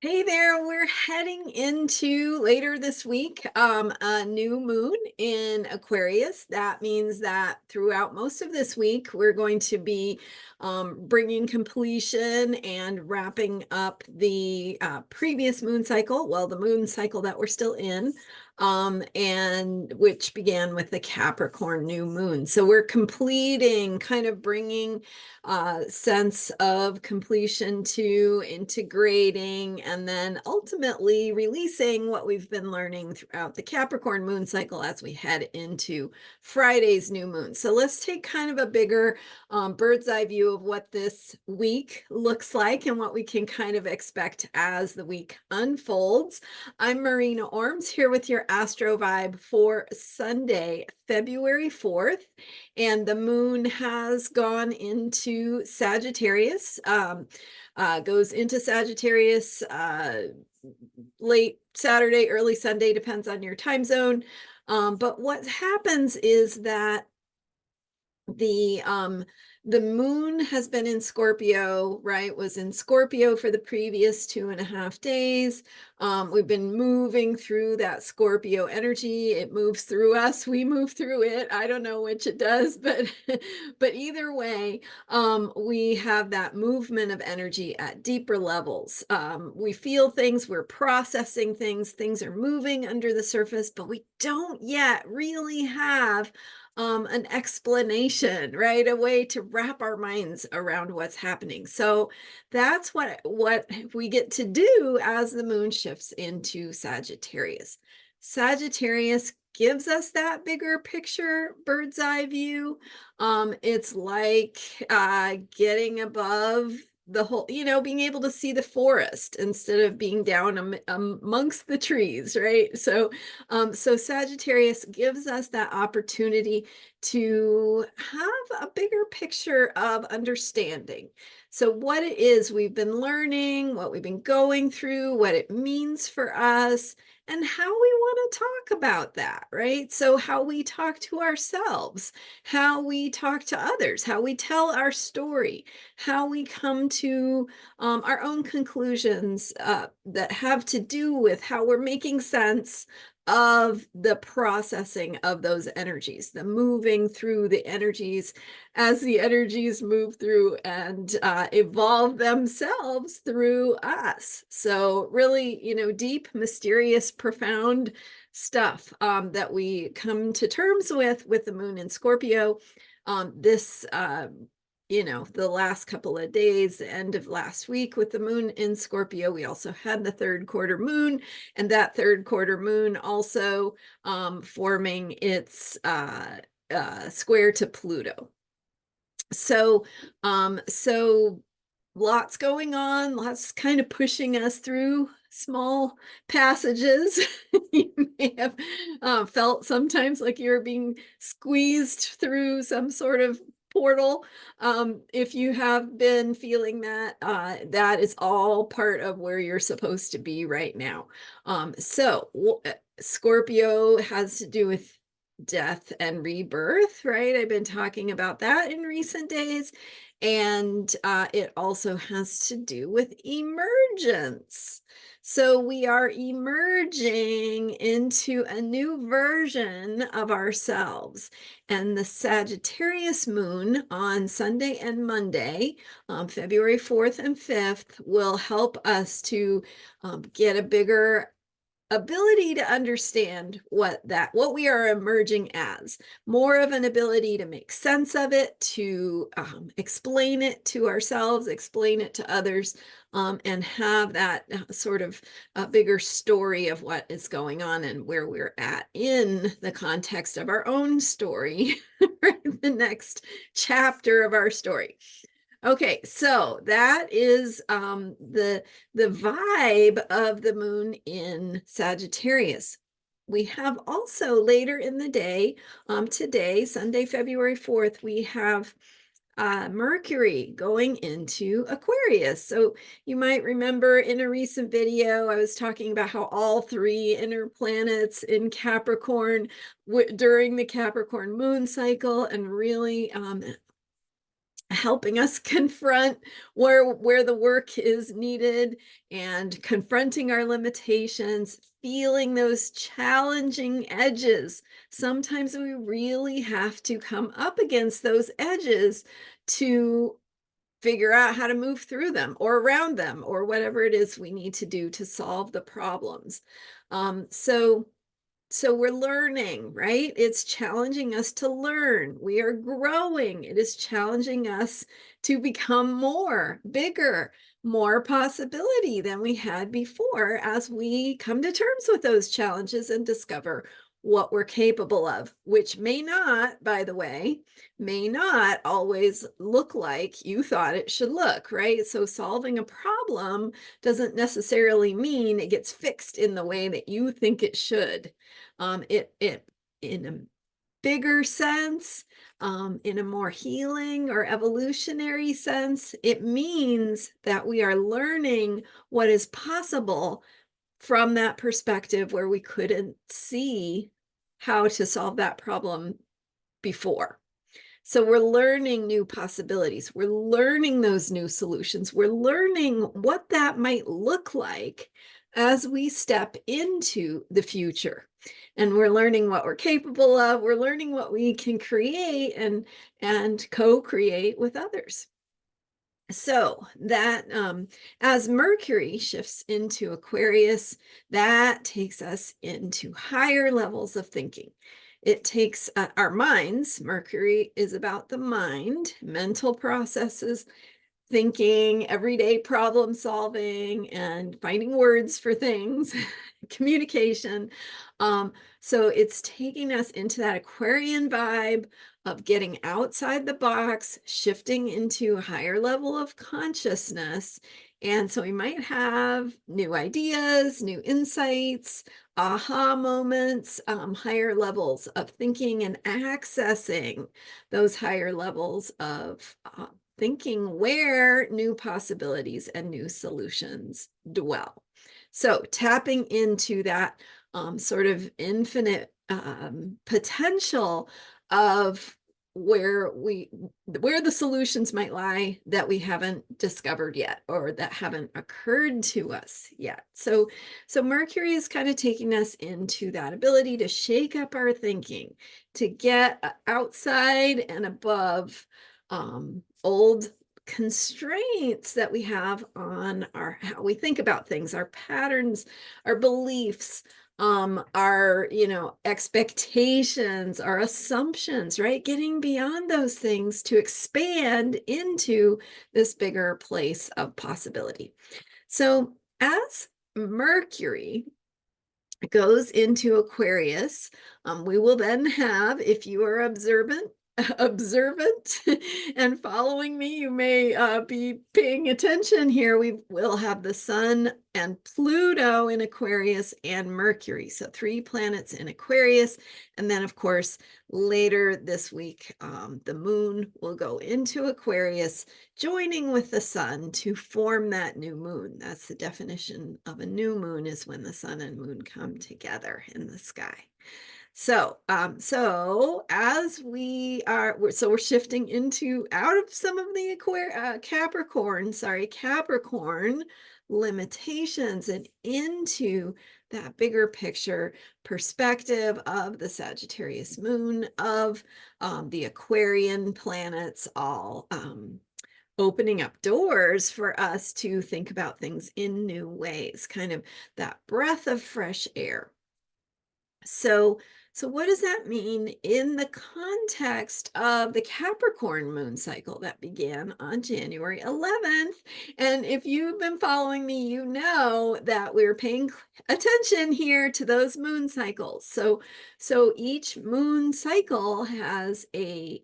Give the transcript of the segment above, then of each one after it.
Hey there, we're heading into later this week, a new moon in Aquarius. That means that throughout most of this week, we're going to be bringing completion and wrapping up the previous moon cycle, well, the moon cycle that we're still in, and which began with the Capricorn new moon. So we're completing, kind of bringing sense of completion to integrating and then ultimately releasing what we've been learning throughout the Capricorn moon cycle as we head into Friday's new moon. So let's take kind of a bigger bird's eye view of what this week looks like and what we can kind of expect as the week unfolds. I'm Marina Orms here with your Astro Vibe for Sunday, February 4th, and the moon has gone into Sagittarius, goes into Sagittarius late Saturday, early Sunday, depends on your time zone. But what happens is that the moon has been in Scorpio, right? Was in Scorpio for the previous 2.5 days. We've been moving through that Scorpio energy. It moves through us, we move through it. I don't know which it does, but but either way, we have that movement of energy at deeper levels. We feel things, we're processing things, things are moving under the surface, but we don't yet really have an explanation, right? A way to wrap our minds around what's happening. So that's what we get to do as the moon shifts into Sagittarius. Sagittarius gives us that bigger picture, bird's eye view. It's like getting above the whole, being able to see the forest instead of being down amongst the trees, right? So Sagittarius gives us that opportunity to have a bigger picture of understanding. So what it is we've been learning, what we've been going through, what it means for us, and how we want to talk about that, right? So how we talk to ourselves, how we talk to others, how we tell our story, how we come to our own conclusions that have to do with how we're making sense of the processing of those energies, the moving through the energies as the energies move through and evolve themselves through us. So really, deep, mysterious, profound stuff that we come to terms with the moon in Scorpio. This the last couple of days, the end of last week with the moon in Scorpio, we also had the third quarter moon, and that third quarter moon also forming its square to Pluto. So lots going on, lots kind of pushing us through small passages. You may have felt sometimes like you're being squeezed through some sort of portal. If you have been feeling that, that is all part of where you're supposed to be right now. Scorpio has to do with death and rebirth, right? I've been talking about that in recent days. And it also has to do with emergence. So we are emerging into a new version of ourselves. And the Sagittarius moon on Sunday and Monday, February 4th and 5th, will help us to get a bigger ability to understand what we are emerging as, more of an ability to make sense of it, to explain it to ourselves, explain it to others, and have that sort of a bigger story of what is going on and where we're at in the context of our own story, right? The next chapter of our story. Okay, so that is the vibe of the moon in Sagittarius. We have also later in the day, today, Sunday, February 4th, we have Mercury going into Aquarius. So you might remember in a recent video, I was talking about how all three inner planets in Capricorn during the Capricorn moon cycle and really helping us confront where the work is needed and confronting our limitations, feeling those challenging edges. Sometimes we really have to come up against those edges to figure out how to move through them or around them or whatever it is we need to do to solve the problems. So we're learning, right? It's challenging us to learn. We are growing. It is challenging us to become more, bigger, more possibility than we had before as we come to terms with those challenges and discover what we're capable of, which may not, by the way, may not always look like you thought it should look, right? So solving a problem doesn't necessarily mean it gets fixed in the way that you think it should. It in a bigger sense, in a more healing or evolutionary sense, it means that we are learning what is possible from that perspective where we couldn't see how to solve that problem before. So we're learning new possibilities. We're learning those new solutions. We're learning what that might look like as we step into the future. And we're learning what we're capable of. We're learning what we can create and co-create with others. So that as Mercury shifts into Aquarius, that takes us into higher levels of thinking. It takes our minds. Mercury is about the mind, mental processes, thinking, everyday problem solving, and finding words for things, communication. So it's taking us into that Aquarian vibe of getting outside the box, shifting into a higher level of consciousness. And so we might have new ideas, new insights, aha moments, higher levels of thinking and accessing those higher levels of thinking where new possibilities and new solutions dwell. So tapping into that sort of infinite potential of where the solutions might lie that we haven't discovered yet or that haven't occurred to us yet. So Mercury is kind of taking us into that ability to shake up our thinking, to get outside and above old constraints that we have on how we think about things, our patterns, our beliefs, our expectations, our assumptions, right? Getting beyond those things to expand into this bigger place of possibility. So as Mercury goes into Aquarius, we will then have, if you are observant and following me, you may be paying attention here. We will have the Sun and Pluto in Aquarius and Mercury. So 3 planets in Aquarius. And then, of course, later this week, the moon will go into Aquarius, joining with the sun to form that new moon. That's the definition of a new moon, is when the sun and moon come together in the sky. So as we're shifting out of some of the Capricorn limitations and into that bigger picture perspective of the Sagittarius moon, of the Aquarian planets, all opening up doors for us to think about things in new ways, kind of that breath of fresh air. So what does that mean in the context of the Capricorn moon cycle that began on January 11th? And if you've been following me, you know that we're paying attention here to those moon cycles. So each moon cycle has a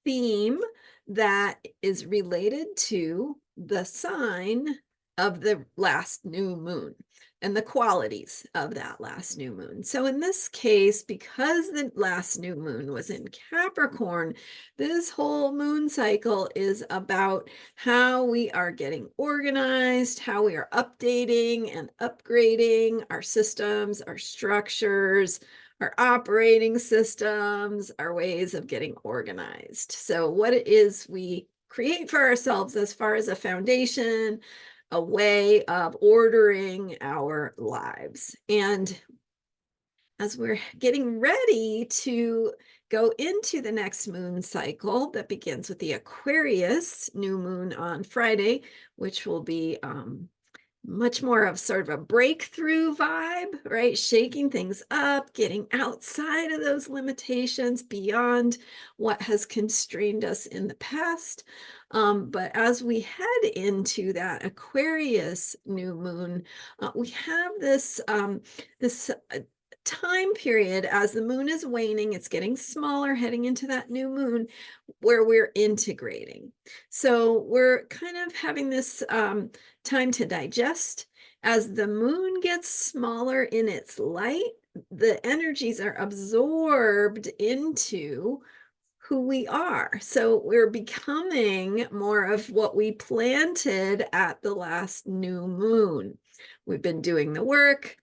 theme that is related to the sign of the last new moon and the qualities of that last new moon. So in this case, because the last new moon was in Capricorn, this whole moon cycle is about how we are getting organized, how we are updating and upgrading our systems, our structures, our operating systems, our ways of getting organized. So what it is we create for ourselves as far as a foundation, a way of ordering our lives. And as we're getting ready to go into the next moon cycle that begins with the Aquarius new moon on Friday, which will be much more of sort of a breakthrough vibe, right? Shaking things up, getting outside of those limitations beyond what has constrained us in the past. But as we head into that Aquarius new moon, we have this time period as the moon is waning, it's getting smaller, heading into that new moon where we're integrating. So we're kind of having this time to digest. As the moon gets smaller in its light, the energies are absorbed into who we are. So we're becoming more of what we planted at the last new moon. We've been doing the work,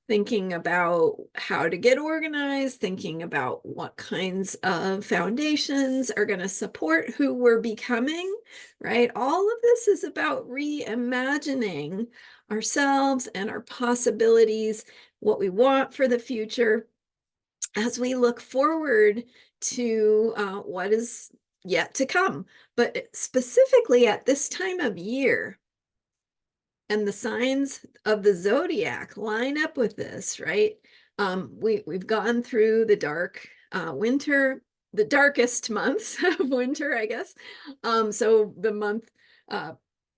thinking about how to get organized, thinking about what kinds of foundations are going to support who we're becoming, right? All of this is about reimagining ourselves and our possibilities, what we want for the future as we look forward to what is yet to come. But specifically at this time of year, and the signs of the zodiac line up with this, right? We've gone through the dark winter, the darkest months of winter, I guess. So the month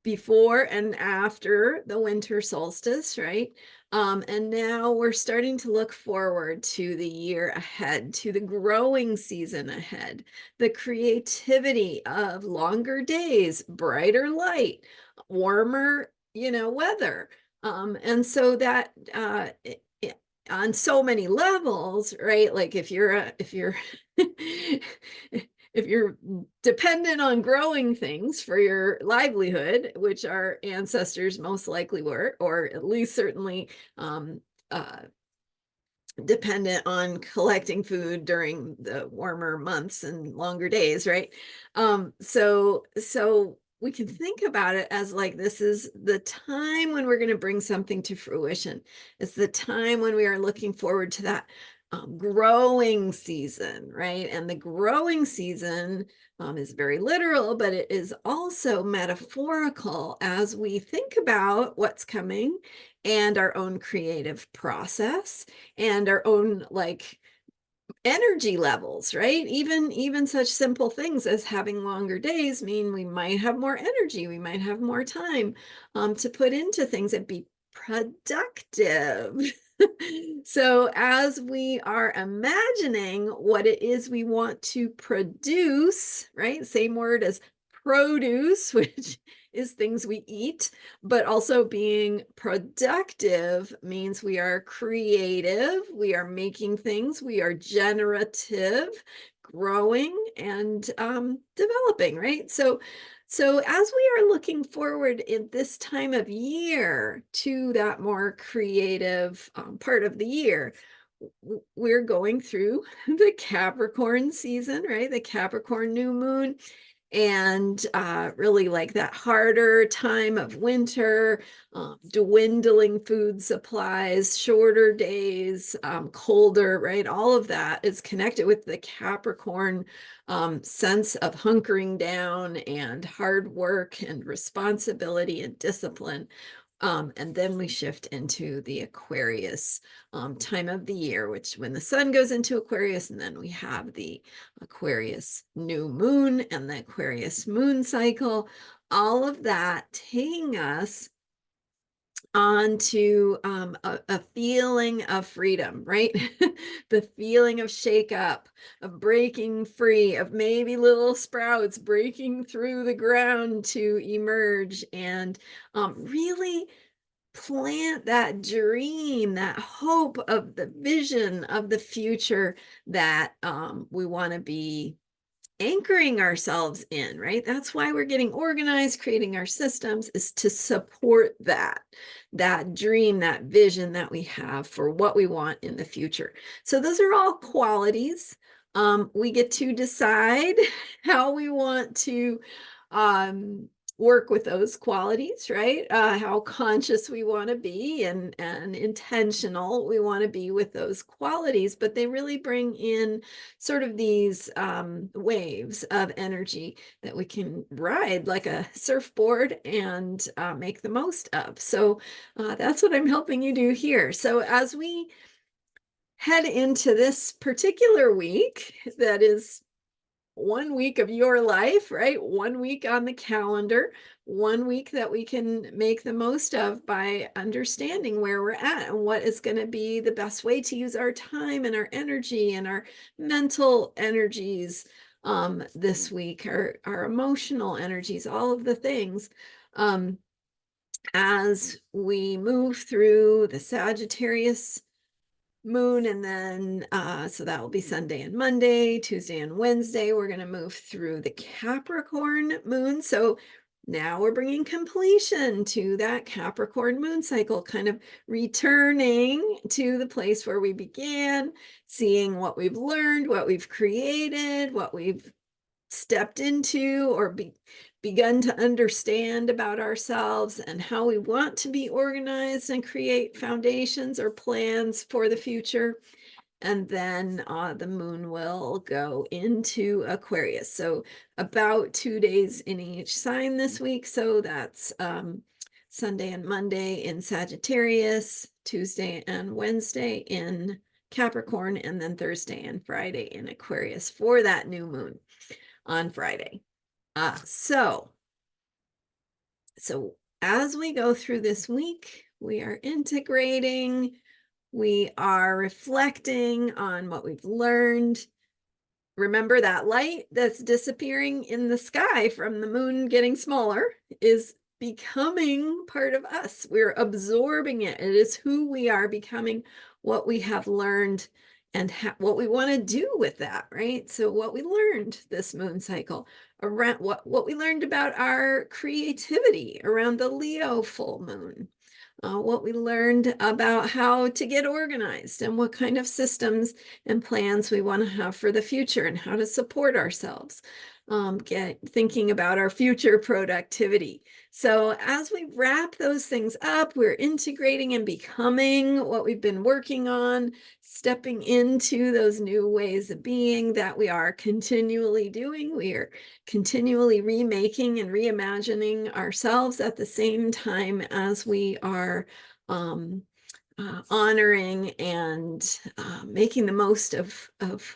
before and after the winter solstice, right? And now we're starting to look forward to the year ahead, to the growing season ahead, the creativity of longer days, brighter light, warmer weather. And so that on so many levels, right? Like if you're if you're dependent on growing things for your livelihood, which our ancestors most likely were, or at least certainly dependent on collecting food during the warmer months and longer days, right? So we can think about it as like this is the time when we're going to bring something to fruition. It's the time when we are looking forward to that growing season, right? And the growing season is very literal, but it is also metaphorical as we think about what's coming and our own creative process and our own like energy levels, right? Even such simple things as having longer days mean we might have more energy, we might have more time to put into things and be productive. So as we are imagining what it is we want to produce, right? Same word as produce, which is things we eat, but also being productive means we are creative, we are making things, we are generative, growing and developing, right? So as we are looking forward in this time of year to that more creative part of the year, we're going through the Capricorn season, right? The Capricorn new moon, and really like that harder time of winter, dwindling food supplies, shorter days, colder, right? All of that is connected with the Capricorn sense of hunkering down and hard work and responsibility and discipline. And then we shift into the Aquarius time of the year, which when the sun goes into Aquarius, and then we have the Aquarius new moon and the Aquarius moon cycle, all of that taking us onto a feeling of freedom, right? The feeling of shake up, of breaking free, of maybe little sprouts breaking through the ground to emerge and really plant that dream, that hope of the vision of the future that we want to be anchoring ourselves in, right? That's why we're getting organized, creating our systems, is to support that dream, that vision that we have for what we want in the future. So those are all qualities. We get to decide how we want to work with those qualities, right? How conscious we want to be and intentional we want to be with those qualities, but they really bring in sort of these waves of energy that we can ride like a surfboard and make the most of. So that's what I'm helping you do here. So as we head into this particular week, that is 1 week of your life, right? 1 week on the calendar, 1 week that we can make the most of by understanding where we're at and what is going to be the best way to use our time and our energy and our mental energies this week, our emotional energies, all of the things. As we move through the Sagittarius Moon, and then so that will be Sunday and Monday, Tuesday and Wednesday. We're going to move through the Capricorn Moon. So now we're bringing completion to that Capricorn moon cycle, kind of returning to the place where we began, seeing what we've learned, what we've created, what we've stepped into or begun to understand about ourselves and how we want to be organized and create foundations or plans for the future. And then the moon will go into Aquarius. So about 2 days in each sign this week. So that's Sunday and Monday in Sagittarius, Tuesday and Wednesday in Capricorn, and then Thursday and Friday in Aquarius for that new moon on Friday. So as we go through this week, we are integrating, we are reflecting on what we've learned. Remember that light that's disappearing in the sky from the moon getting smaller is becoming part of us. We're absorbing it. It is who we are becoming, what we have learned, and what we want to do with that, right? So what we learned this moon cycle around what we learned about our creativity around the Leo full moon, what we learned about how to get organized and what kind of systems and plans we want to have for the future and how to support ourselves, thinking about our future productivity. So as we wrap those things up, we're integrating and becoming what we've been working on, stepping into those new ways of being that we are continually doing. We are continually remaking and reimagining ourselves at the same time as we are honoring and making the most of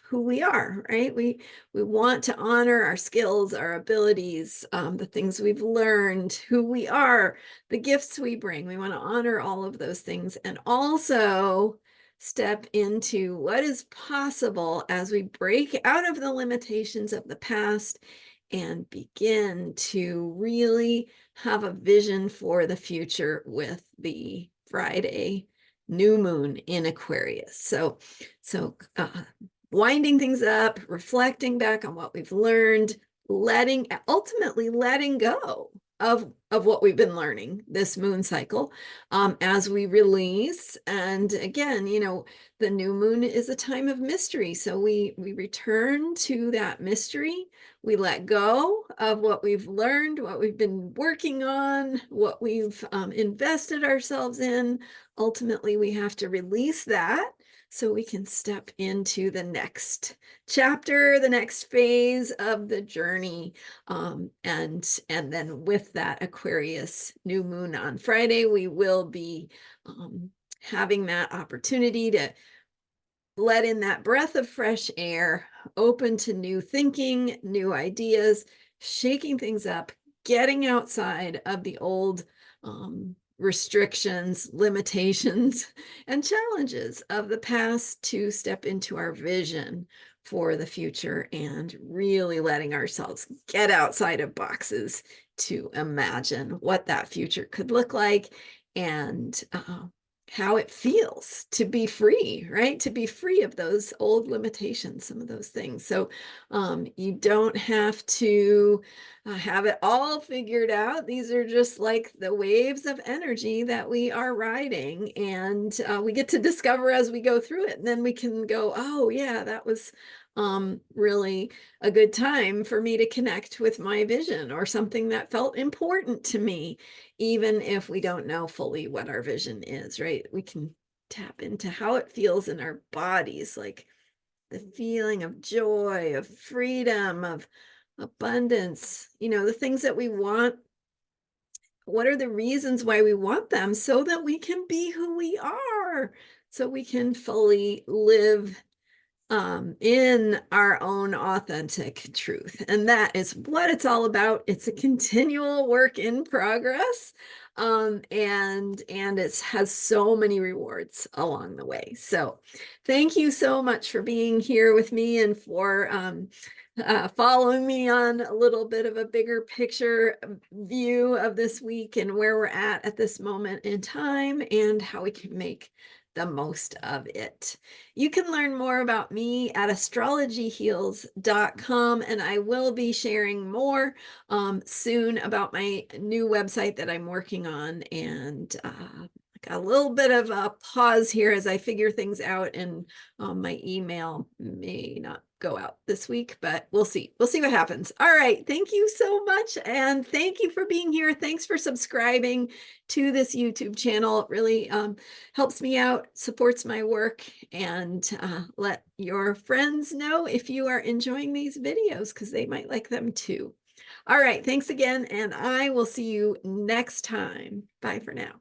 who we are, right? We want to honor our skills, our abilities, the things we've learned, who we are, the gifts we bring. We want to honor all of those things and also step into what is possible as we break out of the limitations of the past and begin to really have a vision for the future with the Friday new moon in Aquarius. So winding things up, reflecting back on what we've learned, ultimately letting go of what we've been learning this moon cycle as we release. And again, you know, the new moon is a time of mystery. So we return to that mystery. We let go of what we've learned, what we've been working on, what we've invested ourselves in. Ultimately, we have to release that so we can step into the next chapter, the next phase of the journey. And then with that Aquarius new moon on Friday, we will be having that opportunity to let in that breath of fresh air, open to new thinking, new ideas, shaking things up, getting outside of the old restrictions, limitations, and challenges of the past to step into our vision for the future and really letting ourselves get outside of boxes to imagine what that future could look like and how it feels to be free, right? To be free of those old limitations, some of those things. So you don't have to have it all figured out. These are just like the waves of energy that we are riding, and we get to discover as we go through it. And then we can go, oh yeah, that was really a good time for me to connect with my vision or something that felt important to me, even if we don't know fully what our vision is, right? We can tap into how it feels in our bodies, like the feeling of joy, of freedom, of abundance, the things that we want. What are the reasons why we want them? So that we can be who we are, so we can fully live in our own authentic truth. And that is what it's all about. It's a continual work in progress. And it has so many rewards along the way. So thank you so much for being here with me and for following me on a little bit of a bigger picture view of this week and where we're at this moment in time and how we can make the most of it. You can learn more about me at astrologyheals.com, and I will be sharing more soon about my new website that I'm working on. And got a little bit of a pause here as I figure things out, and my email may not go out this week, but we'll see. We'll see what happens. All right. Thank you so much. And thank you for being here. Thanks for subscribing to this YouTube channel. It really helps me out, supports my work, and let your friends know if you are enjoying these videos because they might like them too. All right. Thanks again. And I will see you next time. Bye for now.